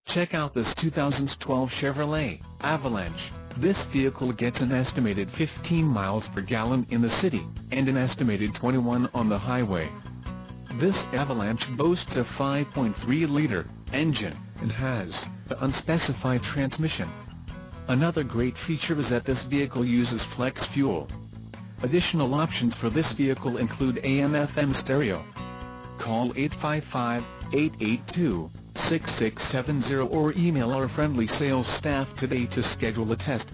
Check out this 2012 Chevrolet Avalanche. This vehicle gets an estimated 15 miles per gallon in the city, and an estimated 21 on the highway. This Avalanche boasts a 5.3-liter engine, and has an unspecified transmission. Another great feature is that this vehicle uses flex fuel. Additional options for this vehicle include AM/FM stereo. Call 855-882-6670 or email our friendly sales staff today to schedule a test